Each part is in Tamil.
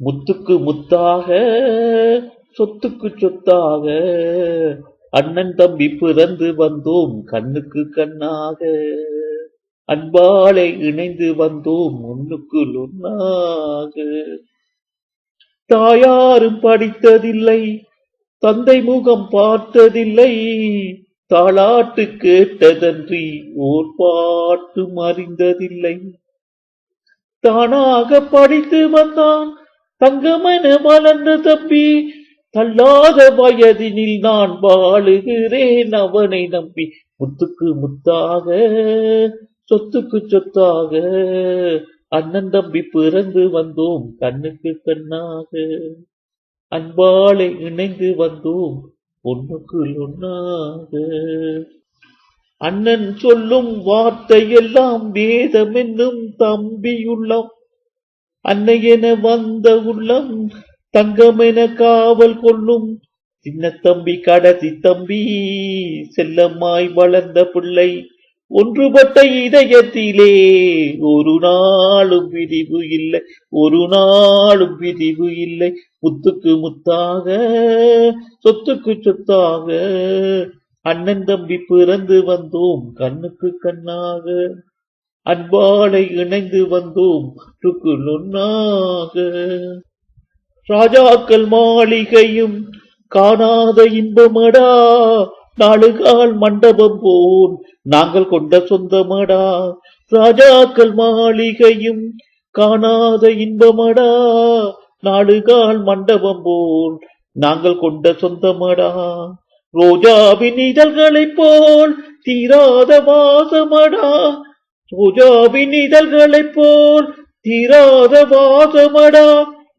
முத்துக்கு முத்தாக சொத்துக்கு சொத்தாக அண்ணன் தம்பி பிறந்து வந்தோம் கண்ணுக்கு கண்ணாக. அன்பாலே இணைந்து வந்தோம் ஒண்ணுக்குள் ஒண்ணாக. தாயாரும் படித்ததில்லை, தந்தை முகம் பார்த்ததில்லை, தாளாட்டு கேட்டதன்றி ஓர் பாட்டும் அறிந்ததில்லை. தானாக படித்து வந்தான் தங்கமென வளர்ந்த தம்பி, தள்ளாத வயதினில் நான் வாழுகிறேன் அவனை நம்பி. முத்துக்கு முத்தாக சொத்துக்கு சொத்தாக அண்ணன் தம்பி பிறந்து வந்தோம் கண்ணுக்கு கண்ணாக. அன்பாலே இணைந்து வந்தோம் ஒண்ணுக்குள் ஒண்ணாக. அண்ணன் சொல்லும் வார்த்தையெல்லாம் வேதம் என்னும் தம்பியுள்ளம், அன்னை என வந்த உள்ளம் தங்கமென காவல் கொள்ளும். சின்ன தம்பி கடைசி தம்பி செல்லம்மாய் வளர்ந்த பிள்ளை, ஒன்றுபட்ட இதயத்திலே ஒரு நாளும் பிரிவு இல்லை, ஒரு நாளும் பிரிவு இல்லை. முத்துக்கு முத்தாக சொத்துக்கு சொத்தாக அண்ணன் தம்பி பிறந்து வந்தோம் கண்ணுக்கு கண்ணாக. அன்பாலை இணைந்து வந்தோம் ஒண்ணுக்குள் ஒண்ணாக. ராஜாக்கள் மாளிகையும் காணாத இன்பமடா, நாளுகால் மண்டபம் போல் நாங்கள் கொண்ட சொந்தமடா. ராஜாக்கள் மாளிகையும் காணாத இன்பமடா, நாளுகால் மண்டபம் போல் நாங்கள் கொண்ட சொந்தமடா. ரோஜாவின் இதழ்களைப் போல் தீராத வாசமடா, ரோஜாவின் இதழ்களைப் போல் தீராத வாசமடா.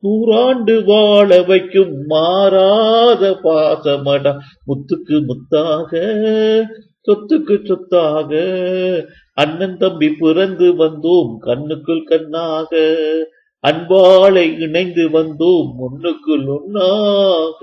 நூறாண்டு வாழ வைக்கும் மாறாத பாசமடா. முத்துக்கு முத்தாக சொத்துக்கு சொத்தாக அண்ணன் தம்பி பிறந்து வந்தோம் கண்ணுக்குள் கண்ணாக. அன்பாலை இணைந்து வந்தோம் ஒண்ணுக்குள் ஒண்ணாக.